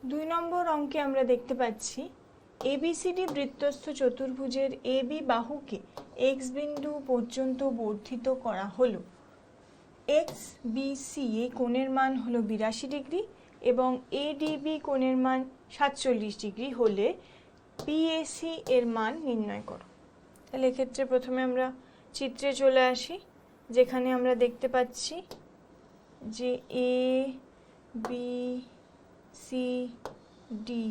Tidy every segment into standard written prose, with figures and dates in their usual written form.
2 নম্বর অঙ্কে আমরা দেখতে পাচ্ছি এবিসিডি বৃত্তস্থ চতুর্ভুজের এবি বাহুকে এক্স বিন্দু পর্যন্ত বর্ধিত করা হলো। এক্স বিসি এই কোণের মান হলো 82 ডিগ্রি এবং এডিবি কোণের মান 47 ডিগ্রি হলে বিএসি এর মান নির্ণয় করো। তাহলে এক্ষেত্রে প্রথমে আমরা চিত্রে চলে আসি, যেখানে আমরা দেখতে পাচ্ছি যে এ বি সি ডি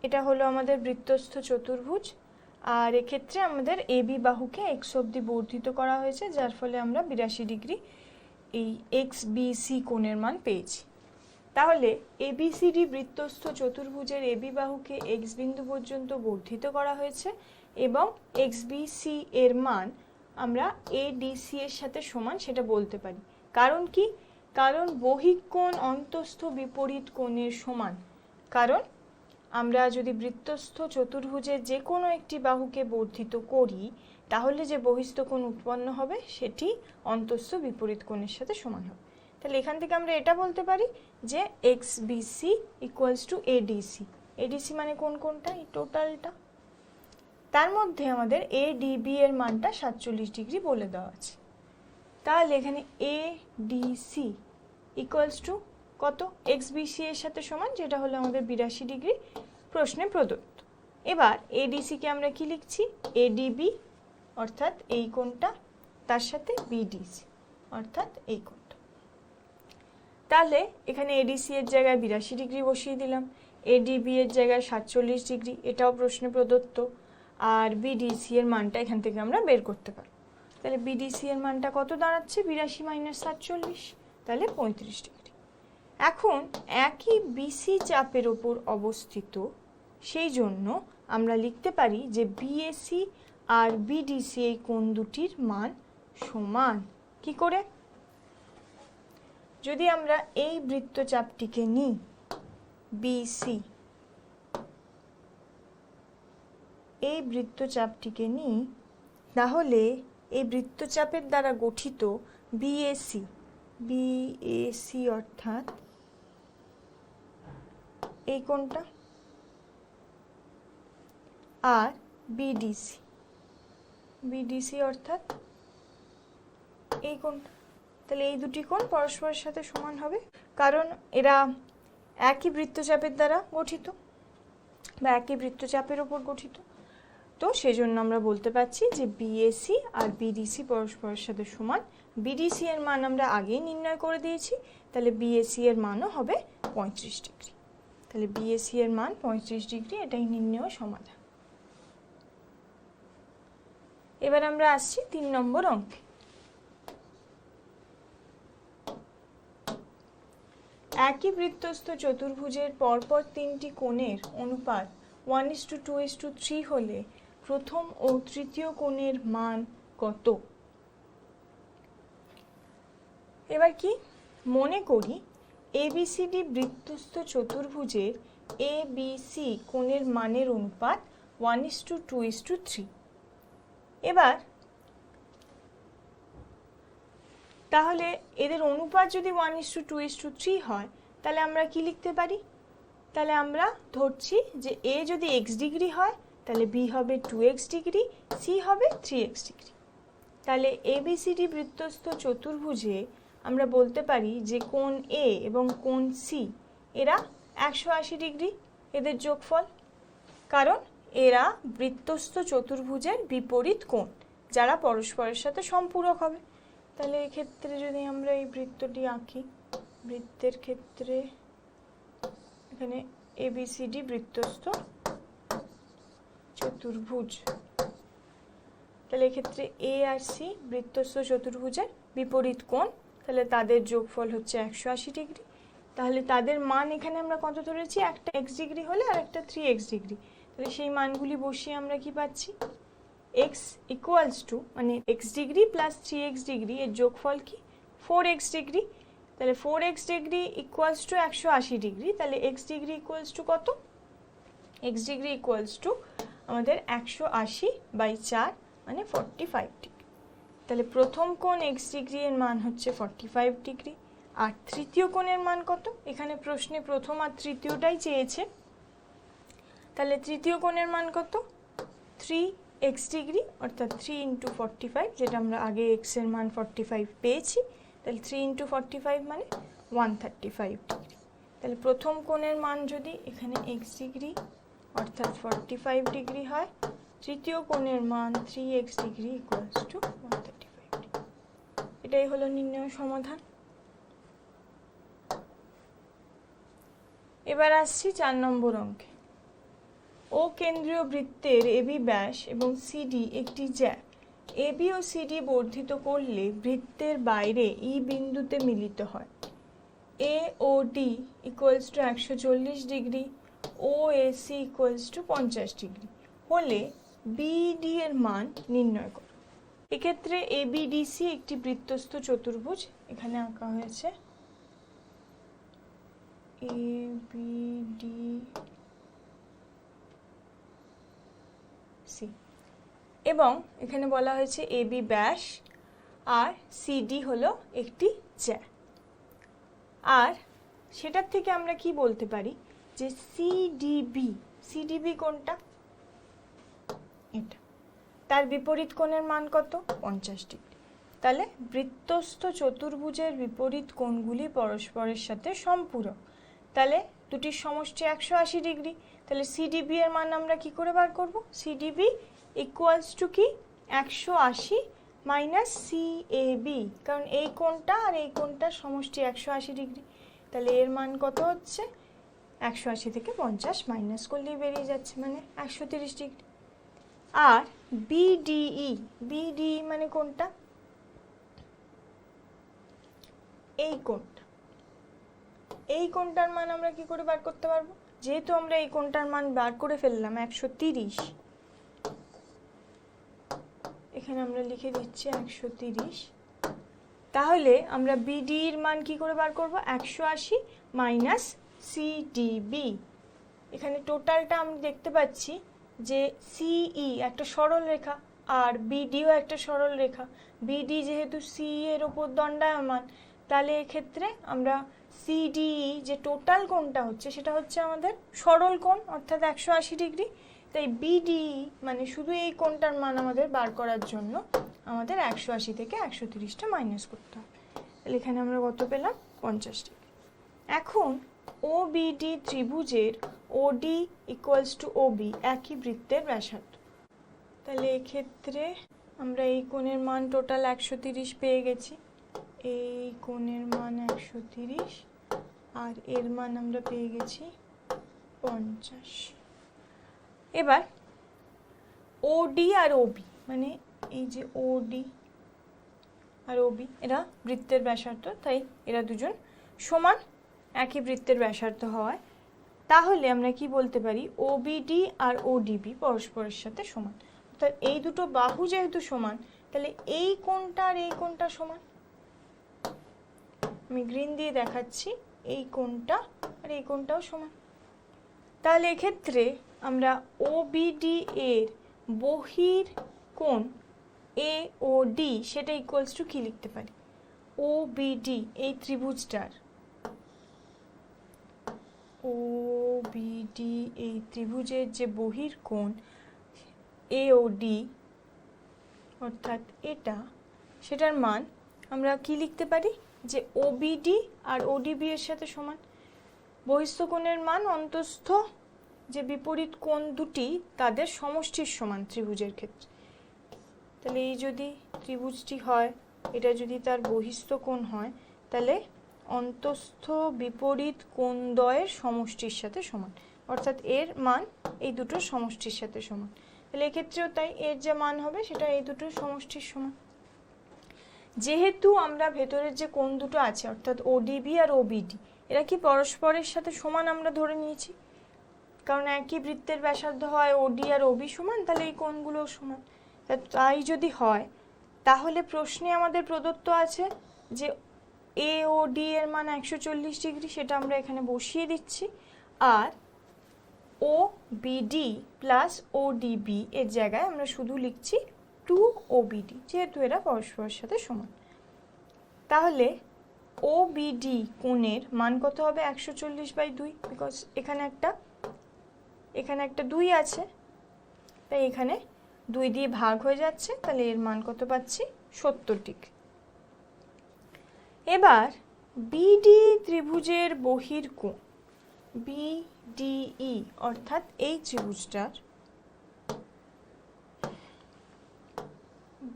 এটা হলো আমাদের বৃত্তস্থ চতুর্ভুজ, আর এক্ষেত্রে আমাদের এবি বাহুকে এক্স অবধি বর্ধিত করা হয়েছে, যার ফলে আমরা 82 ডিগ্রি এই এক্স বিসি কোণের মান পেয়েছি। তাহলে এবিসিডি বৃত্তস্থ চতুর্ভুজের এবি বাহুকে এক্স বিন্দু পর্যন্ত বর্ধিত করা হয়েছে এবং এক্স বিসি এর মান আমরা এডিসি এর সাথে সমান সেটা বলতে পারি। কারণ কি? কারণ বহিঃ কোণ অন্তঃস্থ বিপরীত কোণের সমান। কারণ আমরা যদি বৃত্তস্থ চতুর্ভুজের যে কোনো একটি বাহুকে বর্ধিত করি তাহলে যে বহিস্থ কোণ উৎপন্ন হবে সেটি অন্তঃস্থ বিপরীত কোণের সাথে সমান হবে। তাহলে এখান থেকে আমরা এটা বলতে পারি যে X BC equals to ADC. ADC মানে কোনটা? এই টোটালটা। তার মধ্যে আমাদের এডিবি এর মানটা 47 ডিগ্রি বলে দেওয়া আছে। তাহলে এখানে এডিসি ইকুয়ালস টু কত? এক্স বিসি এর সাথে সমান, যেটা হলো আমাদের 82 ডিগ্রি প্রশ্নে প্রদত্ত। এবার এডিসিকে আমরা কি লিখছি? এডিবি অর্থাৎ এই কোণটা, তার সাথে বিডিসি অর্থাৎ এই কোণটা। তাহলে এখানে এডিসি এর জায়গায় 82 ডিগ্রি বসিয়ে দিলাম, এডিবি এর জায়গায় 47 ডিগ্রি, এটাও প্রশ্নে প্রদত্ত, আর বিডিসি এর মানটা এখান থেকে আমরা বের করতে পারব। তাহলে বিডিসি এর মানটা কত দাঁড়াচ্ছে? 82 মাইনাস 47, তাহলে 35 ডিগ্রি। এখন একই বিসি চাপের ওপর অবস্থিত, সেই জন্য আমরা লিখতে পারি যে বিএসি আর বিডিসি এই কোণ দুটির মান সমান। কি করে? যদি আমরা এই বৃত্তচাপটিকে নিই বিসি, এই বৃত্তচাপটিকে নিই, তাহলে এই বৃত্তচাপের দ্বারা গঠিত বিএসি, বিএসি অর্থাৎ এই কোণটা, আর বিডিসি, বিডিসি অর্থাৎ এই কোণটা। তাহলে এই দুটি কোণ পরস্পরের সাথে সমান হবে, কারণ এরা একই বৃত্তচাপের দ্বারা গঠিত বা একই বৃত্তচাপের ওপর গঠিত। তো সেজন্য আমরা বলতে পারছি যে বিএসি আর বিডিসি পরস্পরের সাথে সমান। বিডিসি এর মান আমরা আগেই নির্ণয় করে দিয়েছি, তাহলে বিএসি এর মানও হবে 35 ডিগ্রি। তাহলে বিএসি এর মান 35 ডিগ্রি, এটাই নির্ণয় সমাধান। এবার আমরা আসছি 3 নম্বর অঙ্কে। একই বৃত্তস্থ চতুর্ভুজের পরপর 3টি কোণের অনুপাত 1:2:3 হলে প্রথম ও তৃতীয় কোণের মান কত? এবার কি মনে করি এবিসিডি বৃত্তস্থ চতুর্ভুজের এবিসি কোণের মানের অনুপাত 1:2:3। এবার তাহলে এদের অনুপাত যদি 1:2:3 হয়, তাহলে আমরা কি লিখতে পারি? তাহলে আমরা ধরছি যে এ যদি এক্স ডিগ্রি হয় তাহলে বি হবে 2x ডিগ্রি, সি হবে 3x ডিগ্রি। তাহলে এবিসিডি বৃত্তস্থ চতুর্ভুজে আমরা বলতে পারি যে কোণ এ এবং কোণ সি এরা 180 ডিগ্রি এদের যোগফল, কারণ এরা বৃত্তস্থ চতুর্ভুজের বিপরীত কোণ যারা পরস্পরের সাথে সম্পূরক হবে। তাহলে এক্ষেত্রে যদি আমরা এই বৃত্তটি আঁকি, বৃত্তের ক্ষেত্রে এখানে এবিসিডি বৃত্তস্থ চতুর্ভুজ, তাহলে এক্ষেত্রে এ আর সি বৃত্তস্থ চতুর্ভুজের বিপরীত কোণ, তাহলে তাদের যোগফল হচ্ছে 180 ডিগ্রি। তাহলে তাদের মান এখানে আমরা কত ধরেছি? একটা এক্স ডিগ্রি হলে আর একটা 3x ডিগ্রি। তাহলে সেই মানগুলি বসিয়ে আমরা কি পাচ্ছি? এক্স ইকুয়ালস টু মানে x degree plus 3x degree এর যোগফল কি? 4x degree. তাহলে 4x degree equals to 180 degree, তাহলে x ডিগ্রি ইকুয়ালস টু কত? x ডিগ্রি ইকুয়ালস টু আমাদের 180/4 মানে 45 ডিগ্রি। তাহলে প্রথম কোণ x ডিগ্রি এর মান হচ্ছে 45 ডিগ্রি, আর তৃতীয় কোণের মান কত? এখানে প্রশ্নে প্রথম আর তৃতীয়টাই চেয়েছে, তাহলে তৃতীয় কোণের মান কত? 3x ডিগ্রি, অর্থাৎ 3 × 45, যেটা আমরা আগে x এর মান 45 পেয়েছি, তাহলে 3 × 45 মানে 135 ডিগ্রি। তাহলে প্রথম কোণের মান যদি এখানে x ডিগ্রি অর্থাৎ 45 ডিগ্রি হয়, তৃতীয় কোণের মান 3x degree equals to 135 degree. এটাই হলো নির্ণয় সমাধান। এবার আসছি 4 নম্বর অঙ্কে। ও কেন্দ্রীয় বৃত্তের এবি ব্যাস এবং সিডি একটি জ্যা। এবি ও সিডি বর্ধিত করলে বৃত্তের বাইরে ই বিন্দুতে মিলিত হয়। A O D equals to 140 degree, ও এসি ইকুয়ালস টু 50 ডিগ্রি হলে বিডি এর মান নির্ণয় করো। এক্ষেত্রে এবিডিসি একটি বৃত্তস্থ চতুর্ভুজ এখানে আঁকা হয়েছে। এবিডিসি এবং এখানে বলা হয়েছে এবি ব্যাস আর সিডি হলো একটি জ্যা। আর সেটার থেকে আমরা কি বলতে পারি যে সিডিবি কোনটা? এটা। তার বিপরীত কোণের মান কত? 50 ডিগ্রি। তাহলে বৃত্তস্থ চতুর্ভুজের বিপরীত কোণগুলি পরস্পরের সাথে সম্পূরক। তাহলে দুটির সমষ্টি 180 ডিগ্রি। তাহলে সিডিবি এর মান আমরা কি করে বার করব? সিডিবি ইকুয়ালস টু কি? 180 মাইনাস সিএবি, কারণ এই কোণটা আর এই কোণটার সমষ্টি 180 ডিগ্রি। তাহলে এর মান কত হচ্ছে? 180 থেকে 50 মাইনাস করলেই বেরিয়ে যাচ্ছে, মানে 130 ডিগ্রি। আর বিডিই মানে কোনটা? এই কোণটা। এই কোণটার মান আমরা কি করে বার করতে পারবো? যেহেতু আমরা এই কোণটার মান বার করে ফেললাম 130, এখানে আমরা লিখে দিচ্ছি 130, তাহলে আমরা বিডি এর মান কি করে বার করব? 180 মাইনাস সিডিবি। এখানে টোটালটা আমরা দেখতে পাচ্ছি যে সিই একটা সরল রেখা আর বিডিও একটা সরল রেখা। বিডি যেহেতু সি এর উপর দণ্ডায়মান, তাহলে এক্ষেত্রে আমরা সিডিই যে টোটাল কোণটা হচ্ছে সেটা হচ্ছে আমাদের সরল কোণ অর্থাৎ 180 ডিগ্রি। তাই বিডিই মানে শুধু এই কোণটার মান আমাদের বার করার জন্য আমাদের 180 থেকে 130টা মাইনাস করতে হবে। তাহলে এখানে আমরা কত পেলাম? 50 ডিগ্রি। এখন ওবিডি ত্রিভুজের ওডি ইকুয়ালস টু ওবি একই বৃত্তের ব্যাসার্ধ। তাহলে এক্ষেত্রে আমরা এই কোণের মান টোটাল 130 পেয়ে গেছি। এই কোণের মান 130 আর এর মান আমরা পেয়ে গেছি 50। এবার ওডি আর ওবি মানে এই যে ওডি আর ওবি এরা বৃত্তের ব্যাসার্ধ, তাই এরা দুজন সমান একই বৃত্তের ব্যাসার্ধ হওয়ায় তাহলে আমরা কি বলতে পারি? ওবিডি আর ওডিবি পরস্পরের সাথে সমান। অর্থাৎ এই দুটো বাহু যেহেতু সমান, তাহলে এই কোণটা আর এই কোণটা সমান। আমি গ্রিন দিয়ে দেখাচ্ছি, এই কোণটা আর এই কোণটাও সমান। তাহলে এক্ষেত্রে আমরা ওবিডি এর বহির কোণ এ ও ডি সেটা ইকুয়ালস টু কি লিখতে পারি? ওবিডি এই ত্রিভুজটার ওবিডি এই ত্রিভুজের যে বহির কোণ এ ও ডি অর্থাৎ এটা, সেটার মান আমরা কি লিখতে পারি? যে ওবিডি আর ওডিবি এর সাথে সমান। বহিস্থ কোণের মান অন্তঃস্থ যে বিপরীত কোণ দুটি তাদের সমষ্টির সমান ত্রিভুজের ক্ষেত্রে। তাহলে এই যদি ত্রিভুজটি হয়, এটা যদি তার বহিস্থ কোণ হয়, তাহলে অন্তঃস্থ বিপরীত কোণদ্বয়ের সমষ্টির সাথে সমান, অর্থাৎ এর মান এই দুটোর সমষ্টির সাথে সমান। তাহলে এক্ষেত্রেও তাই, এর যে মান হবে সেটা এই দুটোর সমষ্টির সমান। যেহেতু আমরা ভেতরের যে কোণ দুটো আছে অর্থাৎ ওডিবি আর ওবিডি এরা কি পরস্পরের সাথে সমান আমরা ধরে নিয়েছি, কারণ একই বৃত্তের ব্যাসার্ধ হয় ওডি আর ওবি সমান, তাহলে এই কোণগুলোও সমান। তাই যদি হয় তাহলে প্রশ্নে আমাদের প্রদত্ত আছে যে এ ও ডি এর মান 140 ডিগ্রি, সেটা আমরা এখানে বসিয়ে দিচ্ছি। আর ও বিডি প্লাস ও ডিবি এর জায়গায় আমরা শুধু লিখছি 2 ওবিডি, যেহেতু এরা পরস্পরের সাথে সমান। তাহলে ও বিডি কোণের মান কত হবে 140/2, বিকজ এখানে একটা 2 আছে, তাই এখানে 2 দিয়ে ভাগ হয়ে যাচ্ছে, তাহলে এর মান কত পাচ্ছি 70 ডিগ্রি। এবার বিডি ত্রিভুজের বহির্কোণ বিডিই অর্থাৎ এই ত্রিভুজটার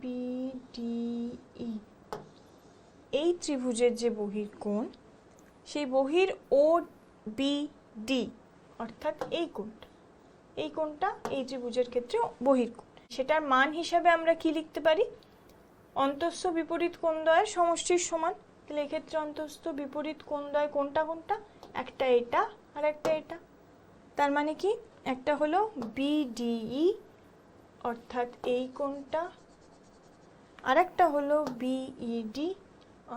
বিডিই এই ত্রিভুজের যে বহির্কোণ, সেই বহির ও বিডি অর্থাৎ এই কোণটা এই ত্রিভুজের ক্ষেত্রে বহির্কোণ, সেটার মান হিসাবে আমরা কি লিখতে পারি, অন্তঃস্থ বিপরীত কোণদ্বয়ের সমষ্টির সমান। তাহলে এক্ষেত্রে অন্তঃস্থ বিপরীত কোণদ্বয় কোনটা, একটা এটা আর একটা এটা। তার মানে কি, একটা হলো বিডিই অর্থাৎ এই কোণটা, আর একটা হলো বিইডি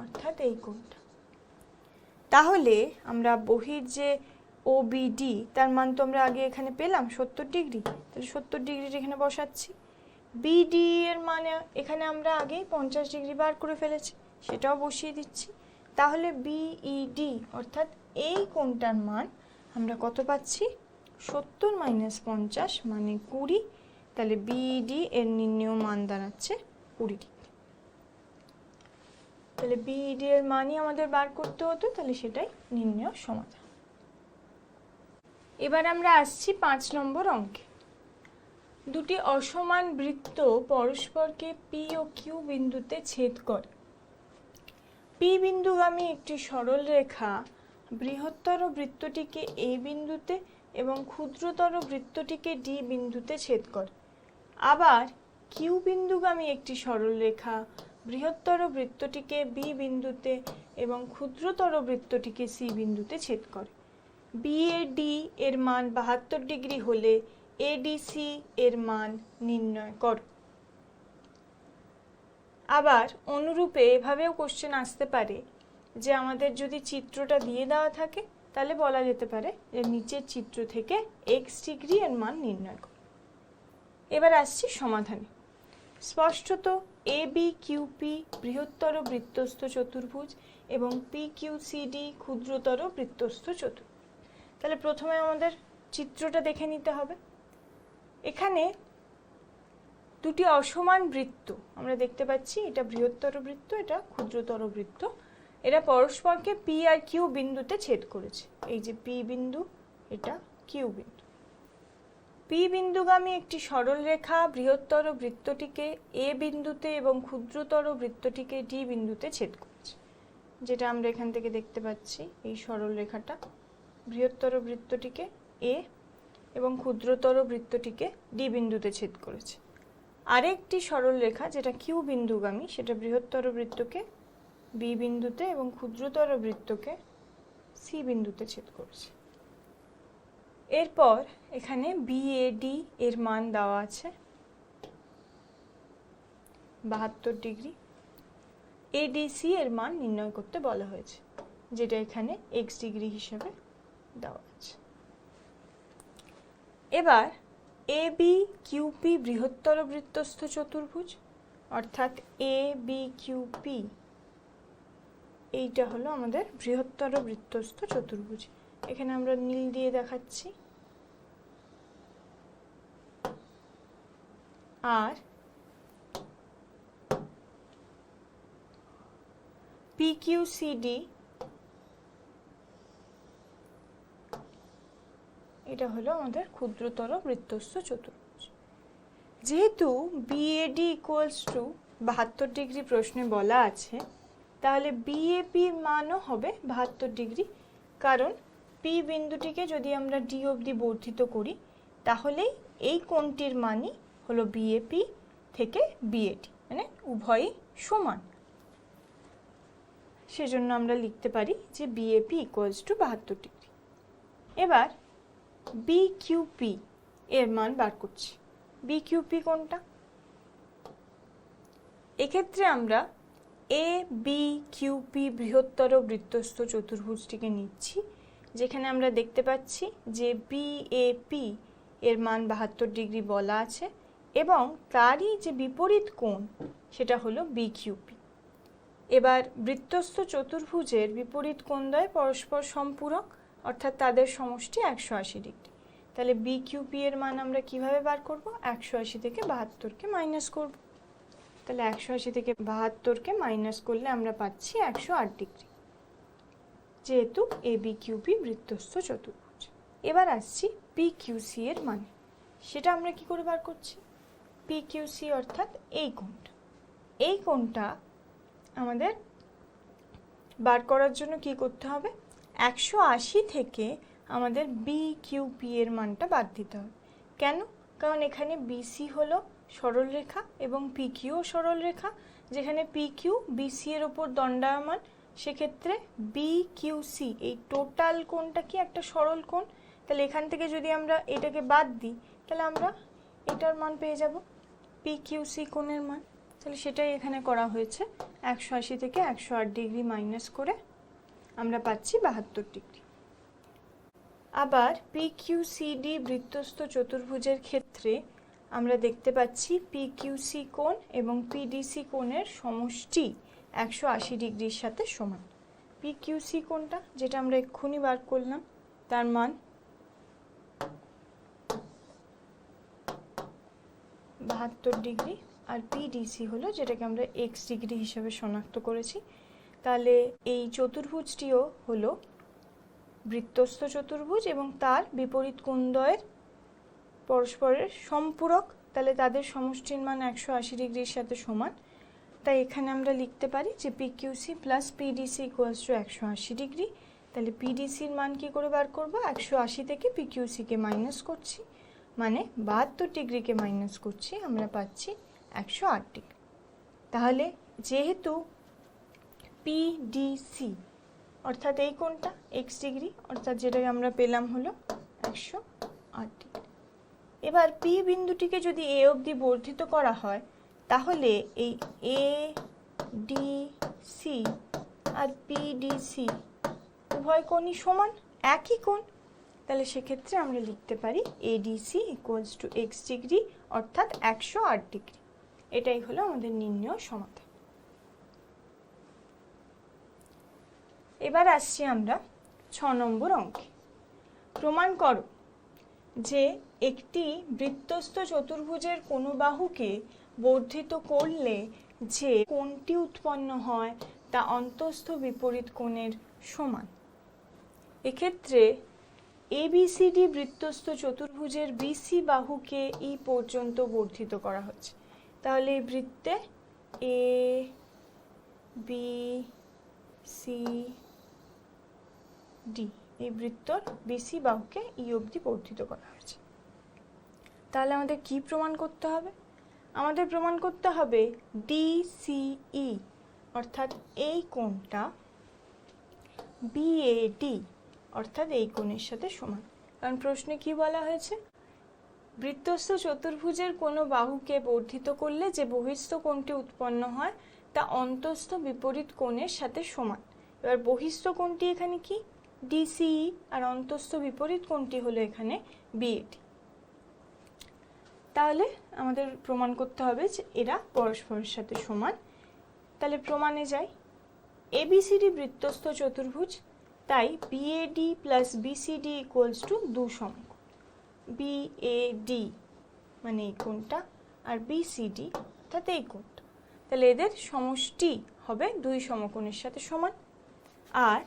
অর্থাৎ এই কোণটা। তাহলে আমরা বহির যে ওবিডি তার মান তো আমরা আগে এখানে পেলাম 70 ডিগ্রি, তাহলে 70 ডিগ্রি এখানে বসাচ্ছি। বিডি এর মানে এখানে আমরা আগেই 50 ডিগ্রি বার করে ফেলেছি, সেটাও বসিয়ে দিচ্ছি। তাহলে বিইডি অর্থাৎ এই কোণটার মান আমরা কত পাচ্ছি 70 - 50 মানে 20। তাহলে বিইডি এর নির্ণেয় মান দাঁড়াচ্ছে 20 ডিগ্রি। তাহলে বিইডি এর মানই আমাদের বার করতে হতো, তাহলে সেটাই নির্ণেয় সমাধান। এবার আমরা আসছি 5 নম্বর অঙ্কে। দুটি অসমান বৃত্ত পরস্পরকে পি ও কিউ বিন্দুতে ছেদ করে। পি বিন্দুগামী একটি সরল রেখা বৃহত্তর বৃত্তটিকে এ বিন্দুতে এবং ক্ষুদ্রতর বৃত্তটিকে ডি বিন্দুতে ছেদ করে। আবার কিউ বিন্দুগামী একটি সরল রেখা বৃহত্তর বৃত্তটিকে বি বিন্দুতে এবং ক্ষুদ্রতর বৃত্তটিকে সি বিন্দুতে ছেদ করে। বিএডি এর মান 72 ডিগ্রি হলে এডিসি এর মান নির্ণয় করো। আবার অনুরূপে এভাবেও কোশ্চেন আসতে পারে যে আমাদের যদি চিত্রটা দিয়ে দেওয়া থাকে তাহলে বলা যেতে পারে যে নিচের চিত্র থেকে এক্স ডিগ্রি এর মান নির্ণয় করো। এবার আসছি সমাধানে। স্পষ্টত এ বি কিউপি বৃহত্তর বৃত্তস্থ চতুর্ভুজ এবং পি কিউ সি ডি ক্ষুদ্রতর বৃত্তস্থ চতুর্ভুজ। তাহলে প্রথমে আমাদের চিত্রটা দেখে নিতে হবে। এখানে দুটি অসমান বৃত্ত আমরা দেখতে পাচ্ছি, এটা বৃহত্তর বৃত্ত, এটা ক্ষুদ্রতর বৃত্ত। এরা পরস্পরকে পি আর কিউ বিন্দুতে ছেদ করেছে। এই যে পি বিন্দু, এটা কিউ বিন্দু। পি বিন্দুগামী একটি সরল রেখা বৃহত্তর বৃত্তটিকে এ বিন্দুতে এবং ক্ষুদ্রতর বৃত্তটিকে ডি বিন্দুতে ছেদ করেছে, যেটা আমরা এখান থেকে দেখতে পাচ্ছি। এই সরল রেখাটা বৃহত্তর বৃত্তটিকে এ এবং ক্ষুদ্রতর বৃত্তটিকে ডি বিন্দুতে ছেদ করেছে। আরেকটি সরল রেখা যেটা কিউ বিন্দুগামী, সেটা বৃহত্তর বৃত্তকে বি বিন্দুতে এবং ক্ষুদ্রতর বৃত্তকে সি বিন্দুতে ছেদ করেছে। এরপর এখানে বিএডি এর মান দেওয়া আছে 72 ডিগ্রি। এডিসি এর মান নির্ণয় করতে বলা হয়েছে, যেটা এখানে এক্স ডিগ্রি হিসেবে দেওয়া আছে। এবার এ বি কিউপি বৃহত্তর বৃত্তস্থ চতুর্ভুজ অর্থাৎ এ বি কিউপি, এইটা হলো আমাদের বৃহত্তর বৃত্তস্থ চতুর্ভুজ। এখানে আমরা নীল দিয়ে দেখাচ্ছি। আর পি কিউ সি ডি, এটা হলো আমাদের ক্ষুদ্রতর বৃত্তস্থ চতুর্ভুজ। যেহেতু বিএডি ইকুয়ালস টু 72 ডিগ্রি প্রশ্নে বলা আছে, তাহলে বিএপির মানও হবে 72 ডিগ্রি, কারণ পি বিন্দুটিকে যদি আমরা ডি অবধি বর্ধিত করি তাহলেই এই কোণটির মানই হলো বিএপি থেকে বিএডি, মানে উভয়ই সমান। সেজন্য আমরা লিখতে পারি যে বিএপি ইকুয়ালস টু 72 ডিগ্রি। এবার বিকিউপি এর মান বার করছি। বিকিউপি কোনটা? এক্ষেত্রে আমরা এ বি কিউপি বৃহত্তর বৃত্তস্থ চতুর্ভুজটিকে নিচ্ছি, যেখানে আমরা দেখতে পাচ্ছি যে বিএপি এর মান 72 ডিগ্রি বলা আছে এবং তারই যে বিপরীত কোণ সেটা হলো বিকিউপি। এবার বৃত্তস্থ চতুর্ভুজের বিপরীত কোণদ্বয় পরস্পর সম্পূরক, অর্থাৎ তাদের সমষ্টি 180 ডিগ্রি। তাহলে BQP এর মান আমরা কিভাবে বার করব? 180 থেকে 72কে মাইনাস করব। তাহলে 180 থেকে 72কে মাইনাস করলে আমরা পাচ্ছি 108 ডিগ্রি, যেহেতু ABQP বৃত্তস্থ চতুর্ভুজ। এবার আসছি PQC এর মান। সেটা আমরা কি করে বার করছি? PQC অর্থাৎ এই কোণটা আমাদের বার করার জন্য কি করতে হবে? 180 থেকে আমাদের BQP এর মানটা বাদ দিতে হবে। কেন? কারণ এখানে BC হলো সরল রেখা এবং PQ ও সরল রেখা, যেখানে PQ BC এর ওপর দণ্ডায়মান, সেক্ষেত্রে BQC এই টোটাল কোণটা কি একটা সরল কোণ। তাহলে এখান থেকে যদি আমরা এটাকে বাদ দিই তাহলে আমরা এটার মান পেয়ে যাব, PQC কোণের মান। তাহলে সেটাই এখানে করা হয়েছে, 180 থেকে 108 ডিগ্রি মাইনাস করে আমরা পাচ্ছি 72 ডিগ্রি। আবার PQCD বৃত্তস্থ চতুর্ভুজের ক্ষেত্রে আমরা দেখতে পাচ্ছি PQC কোণ এবং PDC কোণের সমষ্টি 180 ডিগ্রির সাথে সমান। PQC কোণটা যেটা আমরা এক্ষুনি বার করলাম তার মান 72 ডিগ্রি, আর PDC হলো যেটাকে আমরা x ডিগ্রি হিসেবে শনাক্ত করেছি। তাহলে এই চতুর্ভুজটিও হলো বৃত্তস্থ চতুর্ভুজ এবং তার বিপরীত কোণদ্বয়ের পরস্পরের সম্পূরক, তাহলে তাদের সমষ্টির মান 180 ডিগ্রির সাথে সমান। তাই এখানে আমরা লিখতে পারি যে PQC plus PDC equals to 180 degree. তাহলে PDCর মান কি করে বার করব? 180 থেকে PQCকে মাইনাস করছি, মানে 72 ডিগ্রিকে মাইনাস করছি, আমরা পাচ্ছি 108 ডিগ্রি। তাহলে যেহেতু PDC অর্থাৎ এই কোণটা x ডিগ্রি, অর্থাৎ যেটাকে আমরা পেলাম হলো 108 ডিগ্রি। এবার P বিন্দুটিকে যদি A অবধি বর্ধিত করা হয় তাহলে এই ADC আর PDC উভয় কোণই সমান, একই কোণ। তাহলে সেক্ষেত্রে আমরা লিখতে পারি ADC equals to x degree অর্থাৎ 108 ডিগ্রি। এটাই হলো আমাদের নির্ণয় সমাধান। এবার আসছি আমরা 6 নম্বর অঙ্কে। প্রমাণ করো যে একটি বৃত্তস্থ চতুর্ভুজের কোনো বাহুকে বর্ধিত করলে যে কোণটি উৎপন্ন হয় তা অন্তঃস্থ বিপরীত কোণের সমান। এক্ষেত্রে ABCD বৃত্তস্থ চতুর্ভুজের BC বাহুকে E পর্যন্ত বর্ধিত করা হচ্ছে। তাহলে এই বৃত্তে ABCD এই বৃত্তর BC বাহুকে E অবধি বর্ধিত করা হয়েছে। তাহলে আমাদের কি প্রমাণ করতে হবে? আমাদের প্রমাণ করতে হবে DCE অর্থাৎ এই কোণটা BAD অর্থাৎ এই কোণের সাথে সমান। কারণ প্রশ্নে কি বলা হয়েছে? বৃত্তস্থ চতুর্ভুজের কোনো বাহুকে বর্ধিত করলে যে বহিস্থ কোণটি উৎপন্ন হয় তা অন্তঃস্থ বিপরীত কোণের সাথে সমান। এবার বহিস্থ কোণটি এখানে কি? DCE, আর অন্তঃস্থ বিপরীত কোণটি হলো এখানে BAD। তাহলে আমাদের প্রমাণ করতে হবে যে এরা পরস্পরের সাথে সমান। তাহলে প্রমাণে যাই। ABCD বৃত্তস্থ চতুর্ভুজ, তাই BAD plus BCD equals to 2 সমকোণ। BAD মানে এই কোণটা আর BCD অর্থাৎ এই কোণটা, তাহলে এদের সমষ্টি হবে 2 সমকোণের সাথে সমান। আর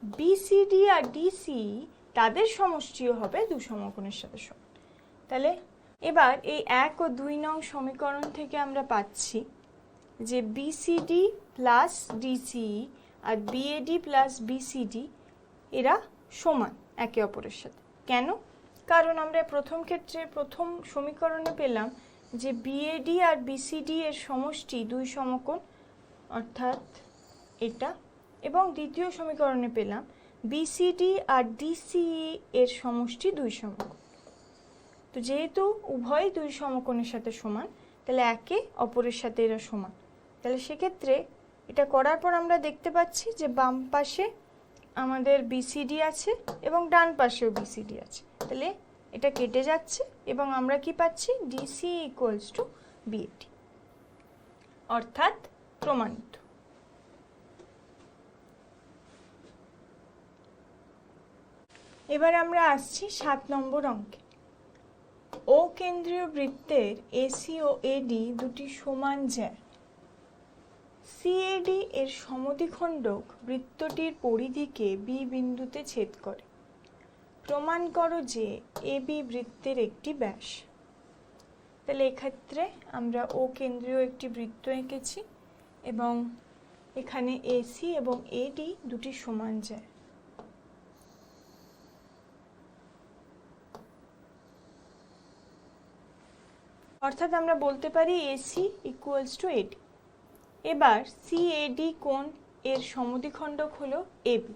BCD আর DCE তাদের সমষ্টিও হবে 2 সমকোণের সাথে সমান। তাহলে এবার এই 1 ও 2 নং সমীকরণ থেকে আমরা পাচ্ছি যে BCD প্লাস DCE আর BAD প্লাস BCD এরা সমান একে অপরের সাথে। কেন? কারণ আমরা প্রথম ক্ষেত্রে প্রথম সমীকরণে পেলাম যে BAD আর BCD এর সমষ্টি 2 সমকোণ অর্থাৎ এটা, এবং দ্বিতীয় সমীকরণে পেলাম BCD আর DCE এর সমষ্টি 2 সমকোণ। তো যেহেতু উভয় 2 সমকোণের সাথে সমান, তাহলে একে অপরের সাথে এরা সমান। তাহলে সেক্ষেত্রে এটা করার পর আমরা দেখতে পাচ্ছি যে বাম পাশে আমাদের BCD আছে এবং ডান পাশেও BCD আছে। তাহলে এটা কেটে যাচ্ছে এবং আমরা কি পাচ্ছি? DCE ইকুয়ালস টু BAD, অর্থাৎ প্রমাণিত। এবার আমরা আসছি 7 নম্বর অঙ্কে। ও কেন্দ্রীয় বৃত্তের এসি ও এডি দুটি সমান জ্যা। সিএডি এর সমদ্বিখণ্ডক বৃত্তটির পরিধিকে বি বিন্দুতে ছেদ করে। প্রমাণ করো যে এবি বৃত্তের একটি ব্যাস। তাহলে এক্ষেত্রে আমরা ও কেন্দ্রীয় একটি বৃত্ত এঁকেছি এবং এখানে এসি এবং এডি দুটি সমান যায়। অর্থাৎ আমরা বলতে পারি এসি ইকুয়ালস টু এডি। এবার সিএডি কোণ এর সমদ্বিখণ্ডক হলো এবি।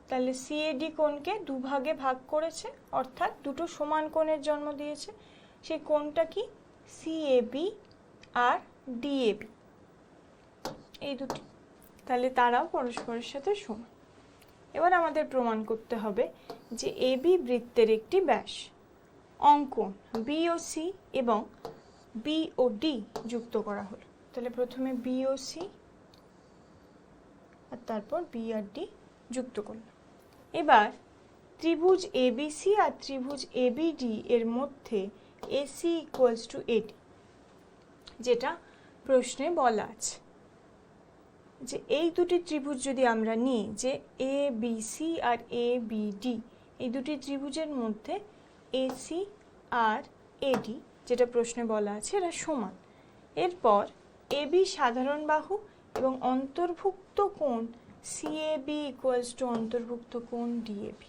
তাহলে সিএডি কোণকে দুভাগে ভাগ করেছে, অর্থাৎ দুটো সমান কোণের জন্ম দিয়েছে। সেই কোণটা কি? সিএবি আর ডিএবি, এই দুটি। তাহলে তারাও পরস্পরের সাথে সমান। এবার আমাদের প্রমাণ করতে হবে যে এবি বৃত্তের একটি ব্যাস। অঙ্কন বি ও সি এবং বি ও ডি যুক্ত করা হলো। তাহলে প্রথমে বি ও সি আর তারপর বি আর ডি যুক্ত করলাম। এবার ত্রিভুজ এবিসি আর ত্রিভুজ এবিডি এর মধ্যে এসি ইকুয়ালস টু এডি, যেটা প্রশ্নে বলা আছে। যে এই দুটি ত্রিভুজ যদি আমরা নিই, যে A B C R A B D, এই দুটি ত্রিভুজের মধ্যে এসি আর এডি, যেটা প্রশ্নে বলা আছে, এরা সমান। এরপর এবি সাধারণ বাহু এবং অন্তর্ভুক্ত কোণ সিএবি ইকুয়ালস টু অন্তর্ভুক্ত কোণ ডিএবি।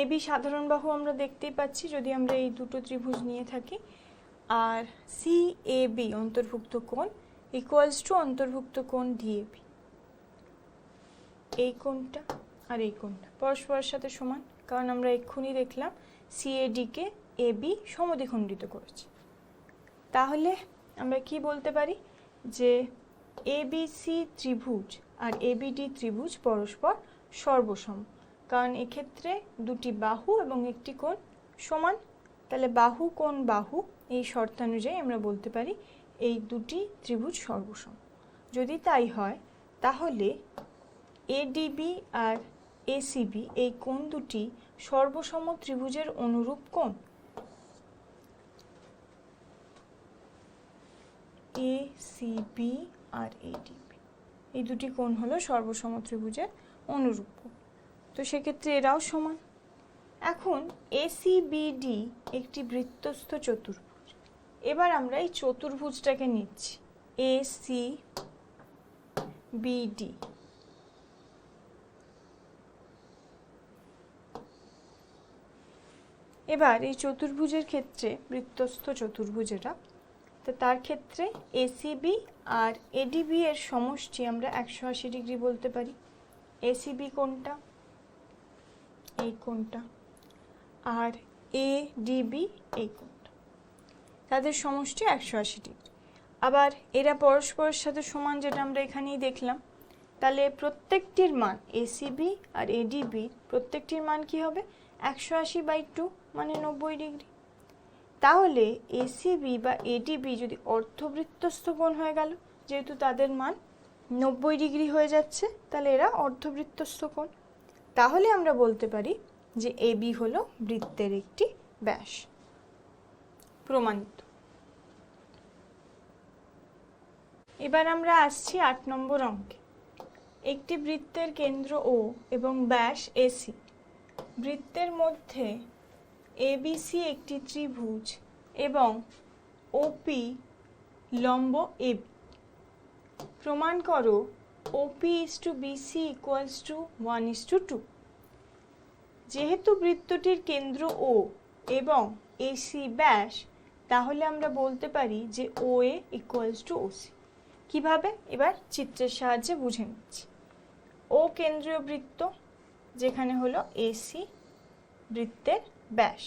এবি সাধারণ বাহু আমরা দেখতেই পাচ্ছি যদি আমরা এই দুটো ত্রিভুজ নিয়ে থাকি, আর সিএবি অন্তর্ভুক্ত কোণ ইকুয়ালস টু অন্তর্ভুক্ত কোণ ডিএবি। এই কোণটা আর এই কোণটা পরস্পরের সাথে সমান, কারণ আমরা এক্ষুনি দেখলাম সিএডি কে এবি সমদ্বিখণ্ডিত করেছে। তাহলে আমরা কি বলতে পারি যে এবিসি ত্রিভুজ আর এবিডি ত্রিভুজ পরস্পর সর্বসম, কারণ এক্ষেত্রে দুটি বাহু এবং একটি কোণ সমান। তাহলে বাহু কোণ বাহু, এই শর্তানুযায়ী আমরা বলতে পারি এই দুটি ত্রিভুজ সর্বসম। যদি তাই হয় তাহলে এডিবি আর এসিবি এই কোণ দুটি সর্বসম ত্রিভুজের অনুরূপ কোণ। এসিবি আর এডিবি এই দুটি কোণ হলো সর্বসম ত্রিভুজের অনুরূপ কোণ। তো সেক্ষেত্রে এরাও সমান। এখন এসিবিডি একটি বৃত্তস্থ চতুর্ভুজ। এবার আমরা এই চতুর্ভুজটাকে নিচ্ছি এসিবিডি। এবার এই চতুর্ভুজের ক্ষেত্রে বৃত্তস্থ চতুর্ভুজ এটা, তো তার ক্ষেত্রে এসিবি আর এডিবি এর সমষ্টি আমরা 180 ডিগ্রি বলতে পারি। এসিবি কোণটা এই কোণটা আর এডিবি এই কোণটা, তাদের সমষ্টি 180 ডিগ্রি। আবার এরা পরস্পরের সাথে সমান, যেটা আমরা এখানেই দেখলাম। তাহলে প্রত্যেকটির মান এসিবি আর এডিবি প্রত্যেকটির মান কি হবে? 180/2 মানে 90 ডিগ্রি। তাহলে এসিবি বা এডিবি যদি অর্ধবৃত্তস্থ কোণ হয়ে গেল, যেহেতু তাদের মান 90 ডিগ্রি হয়ে যাচ্ছে, তাহলে এরা অর্ধবৃত্তস্থ কোণ। তাহলে আমরা বলতে পারি যে এবি হলো বৃত্তের একটি ব্যাস। প্রমাণিত। এবার আমরা আসছি 8 নম্বর অঙ্কে। একটি বৃত্তের কেন্দ্র ও এবং ব্যাস এসি, বৃত্তের মধ্যে এবিসি একটি ত্রিভুজ এবং ওপি লম্ব এবি। প্রমাণ করো OP is to BC equals to 1:2। যেহেতু বৃত্তটির কেন্দ্র ও এবং এসি ব্যাস, তাহলে আমরা বলতে পারি যে ওএ ইকুয়ালস টু ওসি। কিভাবে? এবার চিত্রের সাহায্যে বুঝে নিচ্ছি। ও কেন্দ্রীয় বৃত্ত, যেখানে হলো এসি বৃত্তের ব্যাস।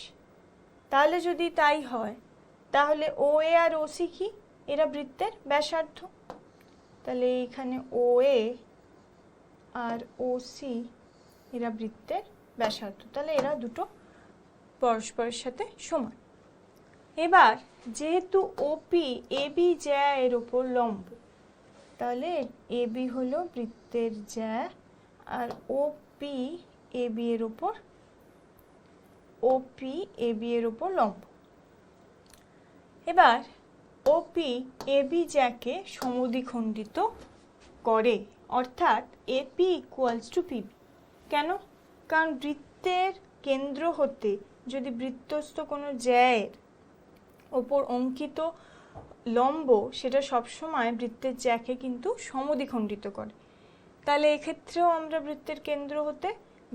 তাহলে যদি তাই হয় তাহলে ওএ আর ওসি কি? এরা বৃত্তের ব্যাসার্ধ। তাহলে এখানে ওএ আর ওসি এরা বৃত্তের ব্যাসার্ধ। তাহলে এরা দুটো পরস্পরের সাথে সমান। এবার যেহেতু ওপি এবি জ্যা এর উপর লম্ব, তাহলে এবি হলো বৃত্তের জ্যা আর ওপি এ বি এর উপর লম্ব। এবার ওপি এ বি জ্যাকে সমদ্বিখণ্ডিত করে, অর্থাৎ এপি ইকুয়ালস টু পিবি। কেন? কারণ বৃত্তের কেন্দ্র হতে যদি বৃত্তস্থ কোনো জ্যায়ের ওপর অঙ্কিত লম্ব সেটা সবসময় বৃত্তের জ্যাকে কিন্তু সমদ্বিখণ্ডিত করে। তাহলে এক্ষেত্রেও আমরা বৃত্তের কেন্দ্র হতে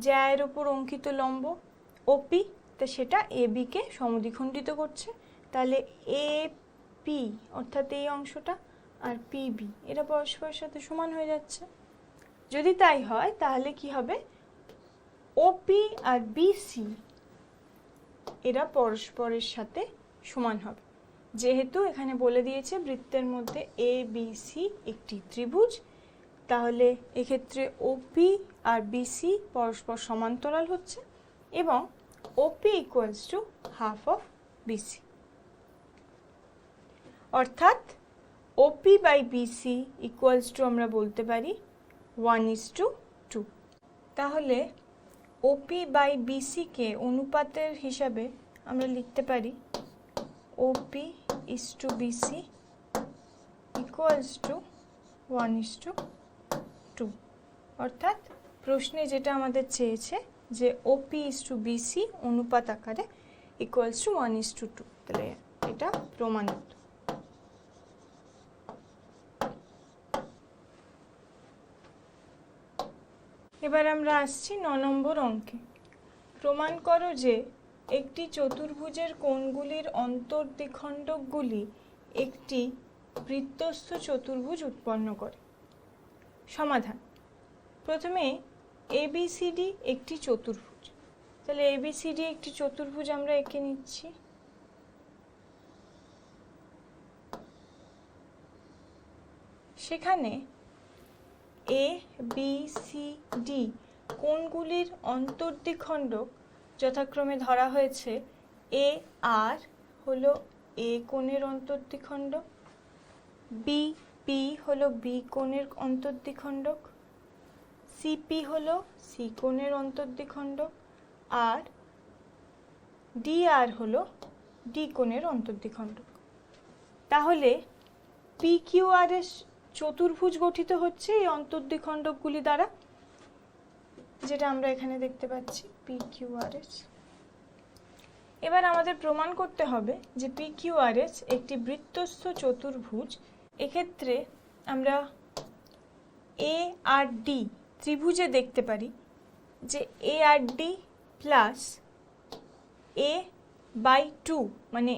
জ্যায়ের ওপর অঙ্কিত লম্ব ওপি, তা সেটা এ বিকে সমদ্বিখণ্ডিত করছে। তাহলে এপি অর্থাৎ এই অংশটা আর পিবি এরা পরস্পরের সাথে সমান হয়ে যাচ্ছে। যদি তাই হয় তাহলে কি হবে, ওপি আর বিসি এরা পরস্পরের সাথে সমান হবে। যেহেতু এখানে বলে দিয়েছে বৃত্তের মধ্যে এ বি সি একটি ত্রিভুজ, তাহলে এক্ষেত্রে ওপি আর বিসি পরস্পর সমান্তরাল হচ্ছে এবং OP equals to half of BC, অর্থাৎ OP by BC equals to আমরা বলতে পারি 1:2। তাহলে ওপি বাই বিসিকে অনুপাতের হিসাবে আমরা লিখতে পারি ওপি is to BC equals to 1:2। অর্থাৎ প্রশ্নে যেটা আমাদের চেয়েছে যে ওপি ইস টু বিসি অনুপাত আকারে ইকুয়ালস টু 1:2, তাহলে এটা প্রমাণিত। এবার আমরা আসছি 9 নম্বর অঙ্কে। প্রমাণ করো যে একটি চতুর্ভুজের কোণগুলির অন্তর্দ্বিখণ্ডকগুলি একটি বৃত্তস্থ চতুর্ভুজ উৎপন্ন করে। সমাধান। প্রথমে এবিসিডি একটি চতুর্ভুজ, তাহলে এবিসিডি একটি চতুর্ভুজ আমরা এঁকে নিচ্ছি। সেখানে এ বি সি ডি কোণগুলির অন্তর্দ্বিখণ্ডক যথাক্রমে ধরা হয়েছে এ আর হলো এ কোণের অন্তর্দ্বিখণ্ডক, বি পি হলো বি কোণের অন্তর্দ্বিখণ্ডক, সিপি হলো সি কোণের অন্তর্দ্বিখণ্ডক, আর ডি আর হলো ডি কোণের অন্তর্দ্বিখণ্ডক। তাহলে পি কিউ আর এর চতুর্ভুজ গঠিত হচ্ছে এই অন্তর্দ্বিখণ্ডকগুলি দ্বারা, যেটা আমরা এখানে দেখতে পাচ্ছি পি কিউ আর এস। এবার আমাদের প্রমাণ করতে হবে যে পি কিউ আর এস একটি বৃত্তস্থ চতুর্ভুজ। এক্ষেত্রে আমরা এ আর ডি ত্রিভুজে দেখতে পারি যে এ আর ডি প্লাস এ বাই 2 মানে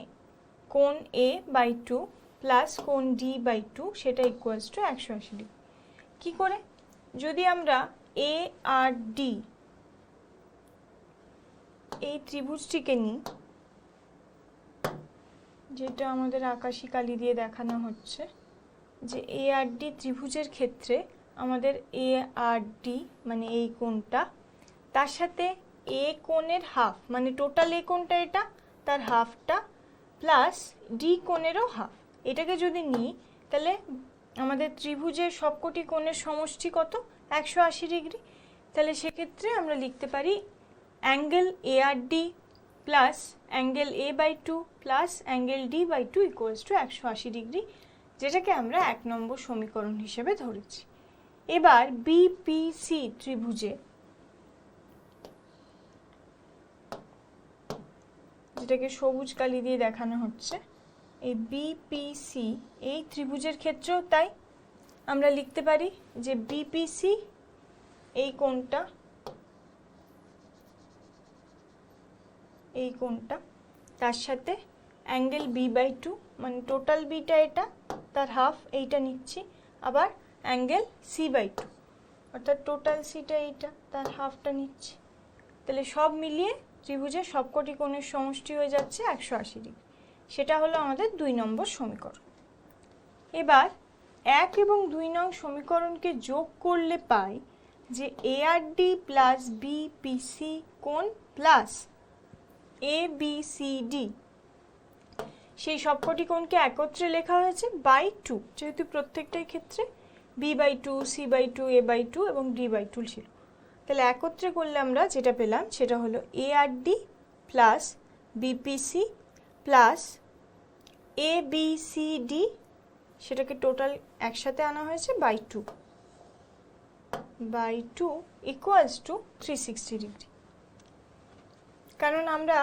কোণ এ বাই 2 প্লাস কোণ ডি বাই 2 সেটা ইকুয়ালস টু 180 ডিগ্রি। কী করে? যদি আমরা এ আর ডি এই ত্রিভুজটিকে নিই, যেটা আমাদের আকাশি কালি দিয়ে দেখানো হচ্ছে, যে এ আর ডি ত্রিভুজের ক্ষেত্রে আমাদের এ আর ডি মানে এই কোণটা, তার সাথে এ কোণের হাফ মানে টোটাল এ কোণটা এটা, তার হাফটা প্লাস ডি কোণেরও হাফ, এটাকে যদি নিই তাহলে আমাদের ত্রিভুজের সবকটি কোণের সমষ্টি কত? 180 ডিগ্রি। তাহলে সেক্ষেত্রে আমরা লিখতে পারি অ্যাঙ্গেল এ আর D plus angle A by 2 plus angle D by 2 equals to 180 degree, যেটাকে আমরা 1 নম্বর সমীকরণ হিসেবে ধরেছি। এবার বিপিসি ত্রিভুজে, যেটাকে সবুজ কালি দিয়ে দেখানো হচ্ছে, এই বিপিসি এই ত্রিভুজের ক্ষেত্রেও তাই। আমরা লিখতে পারি যে বিপিসি এই কোণটা, তার সাথে অ্যাঙ্গেল বি বাই 2 মানে টোটাল বিটা এটা, তার হাফ এইটা নিচ্ছি, আবার অ্যাঙ্গেল সি বাই 2 অর্থাৎ টোটাল সিটা এইটা, তার হাফটা নিচ্ছি। তাহলে সব মিলিয়ে ত্রিভুজের সবকটি কোণের সমষ্টি হয়ে যাচ্ছে 180 ডিগ্রি। সেটা হলো আমাদের 2 নম্বর সমীকরণ। এবার 1 এবং 2 নং সমীকরণকে যোগ করলে পাই যে এ আর ডি প্লাস বিপিসি কোণ plus A B C D, সেই সবকটি কোণকে একত্রে লেখা হয়েছে বাই 2, যেহেতু প্রত্যেকটাই ক্ষেত্রে B by 2, C by 2, A by 2 এবং ডি বাই 2 ছিল। তাহলে একত্রে করলে আমরা যেটা পেলাম সেটা হলো ARD plus BPC plus ABCD, সেটাকে টোটাল একসাথে আনা হয়েছে by two equals to 360 degree. কারণ আমরা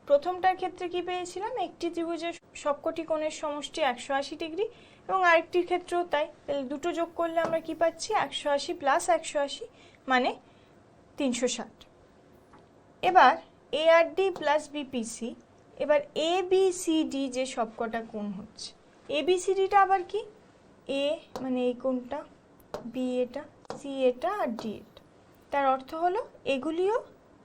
প্রথমটার ক্ষেত্রে কি পেয়েছিলাম, একটি ত্রিভুজের সবকটি কোণের সমষ্টি 180 ডিগ্রি এবং আরেকটির ক্ষেত্রেও তাই। তাহলে দুটো যোগ করলে আমরা কি পাচ্ছি, 180 প্লাস 180 মানে 360। এবার এআরডি প্লাস বিপিসি, এবার এবিসিডি যে সবকটা কোণ হচ্ছে, এবিসিডিটা আবার কি, এ মানে এই কোণটা, বি এটা, সি এটা আর ডি এটা। তার অর্থ হলো এগুলিও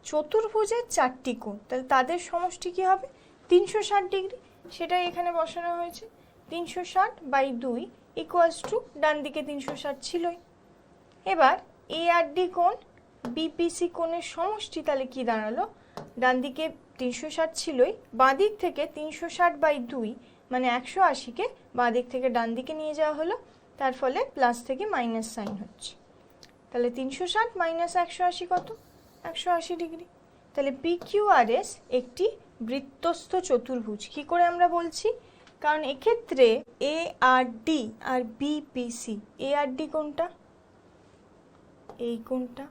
চতুর্ভুজের 4টি কোণ, তাহলে তাদের সমষ্টি কি হবে 360 ডিগ্রি, সেটাই এখানে বসানো হয়েছে। 360 বাই 2 ইকুয়ালস টু, ডান দিকে 360 ছিলই। এবার এআরডি কোণ বিপিসি কোণের সমষ্টি তাহলে কি দাঁড়ালো, ডান দিকে 360 ছিলই, বাঁ দিক থেকে 360 বাই 2 মানে 180কে বাঁ দিক থেকে ডান দিকে নিয়ে যাওয়া হলো, তার ফলে প্লাস থেকে মাইনাস সাইন হচ্ছে। তাহলে 360 মাইনাস 180 কত, 180 ডিগ্রি। তাহলে পিকিউআরএস একটি বৃত্তস্থ চতুর্ভুজ। কি করে আমরা বলছি, কারণ এক্ষেত্রে এআরডি আর বিপিসি, এআরডি কোণটা এই কোণটা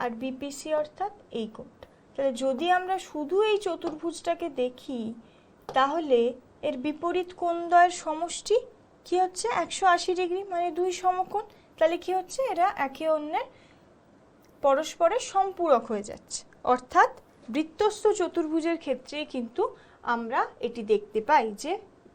আর বিপিসি অর্থাৎ এই কোণটা। তাহলে যদি আমরা শুধু এই চতুর্ভুজটাকে দেখি তাহলে এর বিপরীত কোণদ্বয়ের সমষ্টি কি হচ্ছে 180 ডিগ্রি, মানে দুই সমকোণ। তাহলে কি হচ্ছে, এরা একে অন্যের পরস্পরের সম্পূরক হয়ে যাচ্ছে। অর্থাৎ বৃত্তস্থ চতুর্ভুজের ক্ষেত্রে কিন্তু আমরা এটি দেখতে পাই যে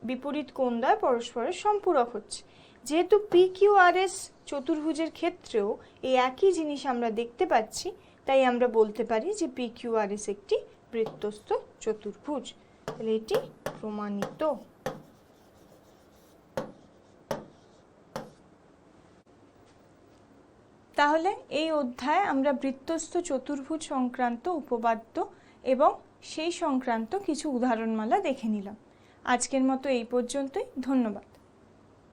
বিপরীত কোণদ্বয় পরস্পরের সম্পূরক হচ্ছে। যেহেতু পিকিউআরএস চতুর্ভুজের ক্ষেত্রেও এই একই জিনিস আমরা দেখতে পাচ্ছি, তাই আমরা বলতে পারি যে পিকিউআরএস একটি বৃত্তস্থ চতুর্ভুজ। তাহলে এটি প্রমাণিত। তাহলে এই অধ্যায়ে আমরা বৃত্তস্থ চতুর্ভুজ সংক্রান্ত উপপাদ্য এবং সেই সংক্রান্ত কিছু উদাহরণমালা দেখে নিলাম। আজকের মতো এই পর্যন্তই, ধন্যবাদ।